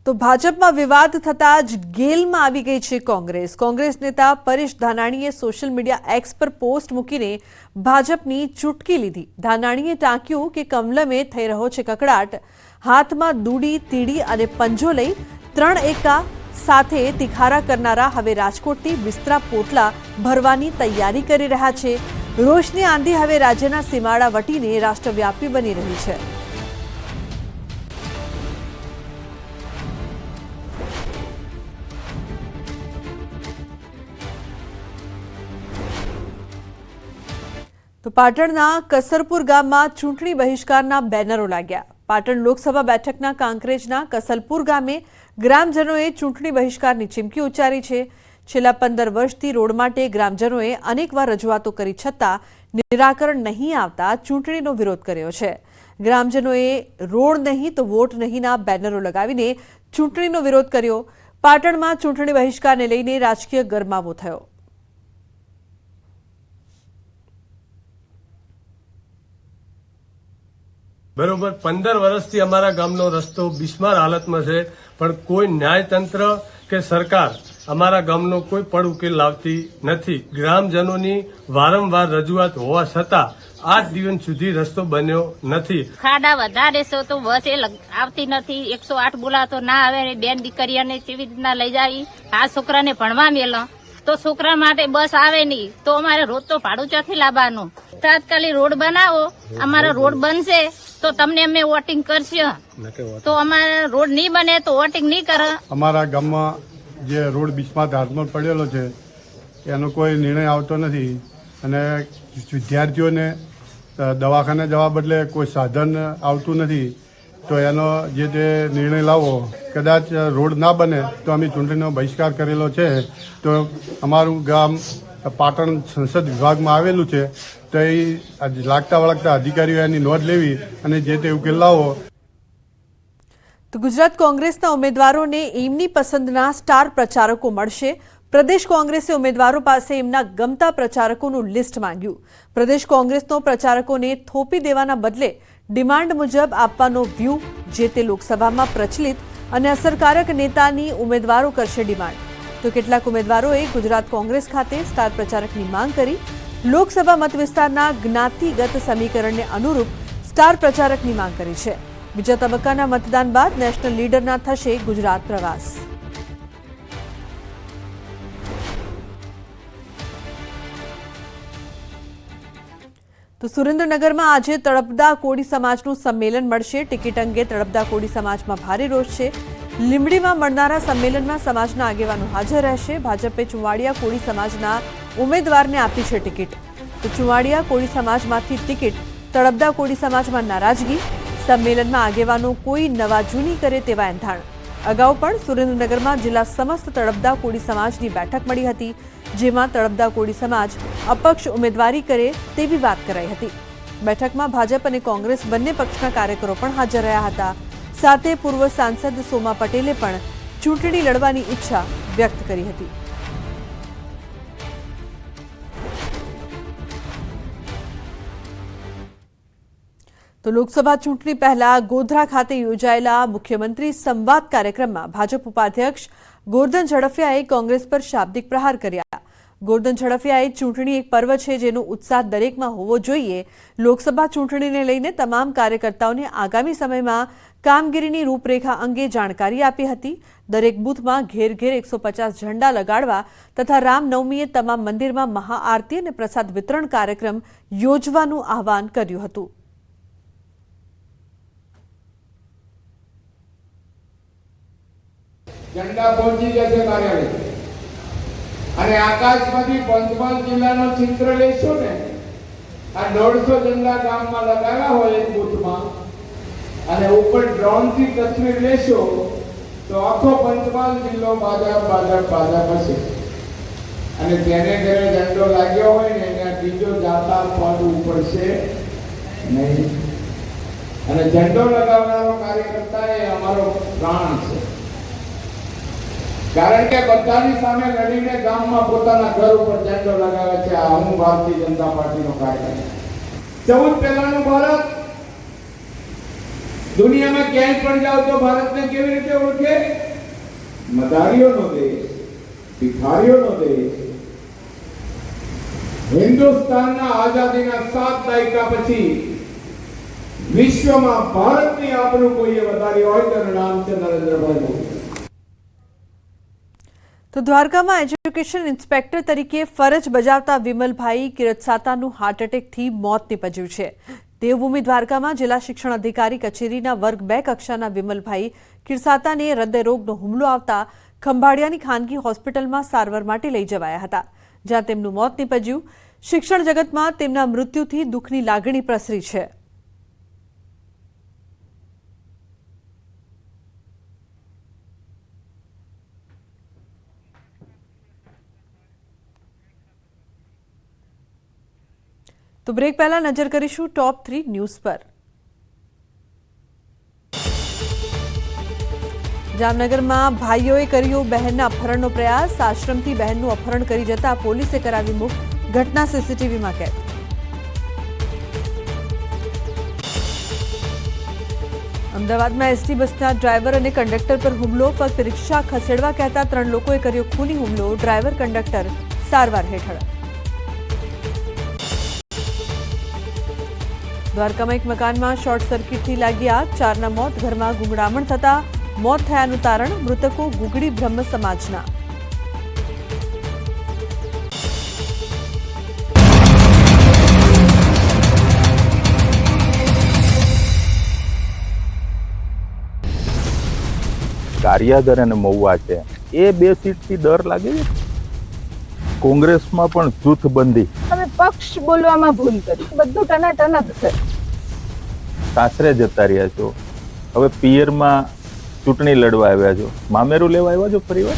તો ભાજપમાં વિવાદ થતા જ ગેલમાં આવી ગઈ છે કોંગ્રેસ. કોંગ્રેસ નેતા પરેશ ધાનાણીએ સોશિયલ મીડિયા એક્સ પર પોસ્ટ મૂકીને ભાજપની ચૂટકી લીધી. ધાનાણીએ ટાંક્યું કે કમલમે થઈ રહ્યો છે કકડાટ. હાથમાં દૂડી, તીડી અને પંજો લઈ 3 એકા સાથે તિખારા કરનારા હવે રાજકોટથી બિસ્તરા પોટલા ભરવાની તૈયારી કરી રહ્યા છે. રોષની આંધી હવે રાજ્યના સીમાડા વટીને રાષ્ટ્રવ્યાપી બની રહી છે. તો પાટણના કસલપુર ગામમાં ચૂંટણી બહિષ્કારના બેનરો લાગ્યા. પાટણ લોકસભા બેઠકના કાંકરેજના કસલપુર ગામે ગ્રામજનોએ ચૂંટણી બહિષ્કારની ચીમકી ઉચ્ચારી છે. છેલ્લા 15 વર્ષથી રોડ માટે ગ્રામજનોએ અનેકવાર રજૂઆતો કરી છતાં નિરાકરણ નહીં આવતા ચૂંટણીનો વિરોધ કર્યો છે. ગ્રામજનોએ રોડ નહીં તો વોટ નહીંના બેનરો લગાવીને ચૂંટણીનો વિરોધ કર્યો. પાટણમાં ચૂંટણી બહિષ્કારને લઈને રાજકીય ગરમાવો થયો. બરોબર 15 વર્ષથી અમારા ગામનો રસ્તો બિસ્માર હાલતમાં છે, પણ કોઈ ન્યાયતંત્ર કે સરકાર અમારા ગામનો કોઈ પણ ઉકેલ લાવતી નથી. ગ્રામજનોની વારંવાર રજૂઆત હોવા છતાં આજ દિવસ સુધી રસ્તો બન્યો નથી. ખાડા વધારે છે તો બસ એ આવતી નથી. 108 બોલાતો ના આવે. બેન દીકરીઓને કેવી રીતના લઈ જાય? આ છોકરાને ભણવા મેલો તો છોકરા માટે બસ આવે નહીં તો અમારે રોજ તો ભાડું ચોથી લાવવાનું. તાત્કાલિક રોડ બનાવો. અમારો રોડ બનશે તો તમને અમે વોટિંગ કરશું. તો અમારે રોડ નહીં બને તો વોટિંગ નહીં કરે. અમારા ગામમાં જે રોડ બિસ્માર હાલતમાં પડેલો છે એનો કોઈ નિર્ણય આવતો નથી અને વિદ્યાર્થીઓને દવાખાને જવા બદલે કોઈ સાધન આવતું નથી. તો એનો જે તે નિર્ણય લાવો. કદાચ રોડ ના બને તો અમે ચૂંટણીનો બહિષ્કાર કરેલો છે. તો અમારું ગામ પાટણ સંસદ વિભાગમાં આવેલું છે. તો એ લાગતા વળગતા અધિકારીઓ એની નોંધ લેવી અને જે તે ઉકેલ લાવો. તો ગુજરાત કોંગ્રેસના ઉમેદવારોને એમની પસંદના સ્ટાર પ્રચારકો મળશે. પ્રદેશ કોંગ્રેસે ઉમેદવારો પાસે એમના ગમતા પ્રચારકોનું લિસ્ટ માંગ્યું. પ્રદેશ કોંગ્રેસનો પ્રચારકોને થોપી દેવાના બદલે ડિમાન્ડ મુજબ આપવાનો વ્યૂહ જે તે લોકસભામાં પ્રચલિત અને અસરકારક નેતાની ઉમેદવારો કરશે ડિમાન્ડ. તો કેટલાક ઉમેદવારોએ ગુજરાત કોંગ્રેસ ખાતે સ્ટાર પ્રચારકની માંગ કરી. લોકસભા મત વિસ્તારના જ્ઞાતિગત સમીકરણને અનુરૂપ સ્ટાર પ્રચારકની માંગ કરી છે. બીજા તબક્કાના મતદાન બાદ નેશનલ લીડરના થશે ગુજરાત પ્રવાસ. તો સુરેન્દ્રનગરમાં આજે તળપદા કોળી સમાજનું સંમેલન મળશે. ટિકિટ અંગે તળપદા કોળી સમાજમાં ભારે રોષ છે. લીંબડીમાં મળનારા સંમેલનમાં સમાજના આગેવાનો હાજર રહેશે. ભાજપે ચુવાડિયા કોળી સમાજના ઉમેદવારને આપી છે ટિકિટ. તો ચુવાડિયા કોળી સમાજમાંથી ટિકિટ, તળપદા કોળી સમાજમાં નારાજગી. સંમેલનમાં આગેવાનો કોઈ નવા જૂની કરે તેવા એંધાણ. અગાઉ પણ સુરેન્દ્રનગરમાં જિલ્લા સમસ્ત તળપદા કોળી સમાજની બેઠક મળી હતી, જેમાં તળપદા કોળી સમાજ અપક્ષ ઉમેદવારી કરે તેવી વાત કરાઈ હતી. બેઠકમાં ભાજપ અને કોંગ્રેસ બંને પક્ષના કાર્યકરો પણ હાજર રહ્યા હતા. સાથે પૂર્વ સાંસદ સોમા પટેલે પણ ચૂંટણી લડવાની ઈચ્છા વ્યક્ત કરી હતી. તો લોકસભા ચૂંટણી પહેલા ગોધરા ખાતે યોજાયેલા મુખ્યમંત્રી સંવાદ કાર્યક્રમમાં ભાજપ ઉપાધ્યક્ષ ગોરધન ઝડફિયાએ કોંગ્રેસ પર શાબ્દિક પ્રહાર કર્યા. ગોરધન ઝડફિયાએ ચૂંટણી એક પર્વ છે જેનો ઉત્સાહ દરેકમાં હોવો જોઈએ. લોકસભા ચૂંટણીને લઈને તમામ કાર્યકર્તાઓને આગામી સમયમાં કામગીરીની રૂપરેખા અંગે જાણકારી આપી હતી. દરેક બૂથમાં ઘેર ઘેર 150 ઝંડા લગાડવા તથા રામનવમીએ તમામ મંદિરમાં મહાઆરતી અને પ્રસાદ વિતરણ કાર્યક્રમ યોજવાનું આહવાન કર્યું હતું. ઝંડા પહોંચી જશે કાર્યાલય અને આકાશમાંથી પંચમહાલ જિલ્લાનો ચિત્ર લેશો ને, આ 150 ઝંડા ગામમાં લગાવ્યા હોય એક બૂથમાં અને ઉપર ડ્રોન થી તસવીર લેશો તો આખો પંચમહાલ જિલ્લો ભાજપ હશે. અને તેને ઘરે ઝંડો લાગ્યો હોય ને ત્યાં બીજો જાતા પદ ઉપડશે નહીં. અને ઝંડો લગાવનારો કાર્યકર્તા એ અમારો પ્રાણ છે. કારણ કે બધાની સામે લડીને ગામમાં પોતાના ઘર ઉપર ઝંડો લગાવે છે. આ હું ભારતીય જનતા પાર્ટીનો કાર્યકર્તા. 14 પહેલાનું ભારત દુનિયામાં ક્યાંય પણ જાઓ તો ભારતને કેવી રીતે ઓળખે? મદારીઓનો દેશ, ભિખારીઓનો દેશ. હિન્દુસ્તાનના આઝાદીના 7 દાયકા પછી વિશ્વમાં ભારતની આબરૂ કોઈએ વધારી હોય તેનું નામ છે નરેન્દ્રભાઈ મોદી. તો દ્વારકામાં એજ્યુકેશન ઇન્સ્પેક્ટર તરીકે ફરજ બજાવતા વિમલભાઈ કિરતસાતાનું હાર્ટ એટેકથી મોત નીપજ્યું છે. દેવભૂમિ દ્વારકામાં જિલ્લા શિક્ષણ અધિકારી કચેરીના વર્ગ 2 કક્ષાના વિમલભાઈ કિરસાતાને હૃદયરોગનો હુમલો આવતા ખંભાળિયાની ખાનગી હોસ્પિટલમાં સારવાર માટે લઈ જવાયા હતા, જ્યાં તેમનું મોત નીપજ્યું. શિક્ષણ જગતમાં તેમના મૃત્યુથી દુઃખની લાગણી પ્રસરી છે. તો બ્રેક પહેલા નજર કરીશું ટોપ 3 ન્યૂઝ પર. જામનગરમાં ભાઈઓએ કર્યો બહેનના અપહરણનો પ્રયાસ. આશ્રમથી બહેનનું અપહરણ કરી જતા પોલીસે કરાવી મુક્ત. ઘટના સીસીટીવીમાં કેદ. અમદાવાદમાં એસટી બસના ડ્રાઈવર અને કંડક્ટર પર હુમલો. ફક્ત રિક્ષા ખસેડવા કહેતા 3 લોકોએ કર્યો ખૂની હુમલો. ડ્રાઈવર કંડક્ટર સારવાર હેઠળ. દ્વારકામાં એક મકાનમાં શોર્ટ સર્કિટથી લાગી આગ. 4ના મોત. ઘરમાં ગુંગળામણ થતા મોત થયાનું તારણ. મૃતકો ગુગડી બ્રહ્મ સમાજના. ગારિયાદર અને મહુવા છે એ 2 સીટથી ડર લાગે છે. કોંગ્રેસમાં પણ જૂથબંધી. તમે પક્ષ બોલવામાં ભૂલ કરી. બધું ટનાટન જ છે. સાસરે જતા રહ્યા છો, હવે પિયરમાં ચૂંટણી લડવા આવ્યા છો, મામેરું લેવા આવ્યા છો ફરીવાર.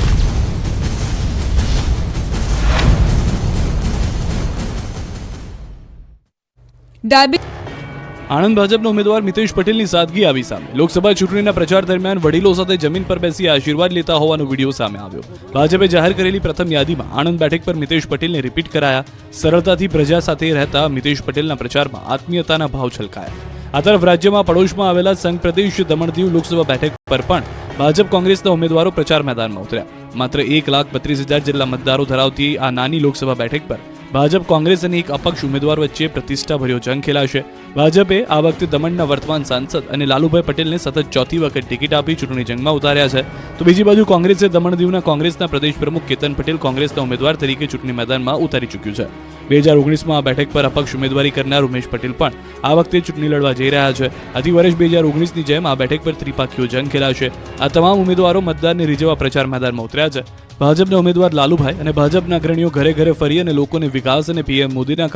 આણંદ ભાજપના ઉમેદવાર મિતેશ પટેલની સાદગી આવી સામે. લોકસભા ચૂંટણીના પ્રચાર દરમિયાન વડીલો સાથે જમીન પર બેસી આશીર્વાદ લેતા હોવાનો વિડીયો સામે આવ્યો. ભાજપે જાહેર કરેલી પ્રથમ યાદીમાં આણંદ બેઠક પર મિતેશ પટેલને રિપીટ કરાયા. સરળતાથી પ્રજા સાથે રહેતા મિતેશ પટેલના પ્રચારમાં આત્મીયતાના ભાવ છલકાયા. આ તરફ રાજ્યમાં પડોશમાં આવેલા સંઘ પ્રદેશ દમણ દીવ લોકસભા બેઠક પર પણ ભાજપ કોંગ્રેસના ઉમેદવારો પ્રચાર મેદાનમાં ઉતર્યા. માત્ર 1,32,000 જેટલા મતદારો ધરાવતી આ નાની લોકસભા બેઠક પર ભાજપ કોંગ્રેસ અને એક અપક્ષ ઉમેદવાર વચ્ચે પ્રતિષ્ઠાભર્યો જંગ ખેલાશે. ભાજપે આ વખતે દમણના વર્તમાન સાંસદ અને લાલુભાઈ પટેલને સતત 4થી વખત ટિકિટ આપી ચૂંટણી જંગમાં ઉતાર્યા છે. તો બીજી બાજુ કોંગ્રેસે દમણ દીવના કોંગ્રેસના પ્રદેશ પ્રમુખ કેતન પટેલ કોંગ્રેસના ઉમેદવાર તરીકે ચૂંટણી મેદાનમાં ઉતારી ચૂક્યું છે. 2019માં આ બેઠક પર અપક્ષ ઉમેદવારી કરનાર ઉમેશ પટેલ પણ આ વખતે ચૂંટણી લડવા જઈ રહ્યા છે. આથી વર્ષ 2019ની જેમ આ બેઠક પર ત્રિપાખીયો જંગ ખેલાશે. આ તમામ ઉમેદવારો મતદારને રીઝવવા પ્રચાર મેદાનમાં ઉતર્યા છે. ભાજપના ઉમેદવાર લાલુભાઈ અને ભાજપના અગ્રણીઓ ઘરે ઘરે ફરી અને લોકોને વિકાસ અને પીએમ મોદીના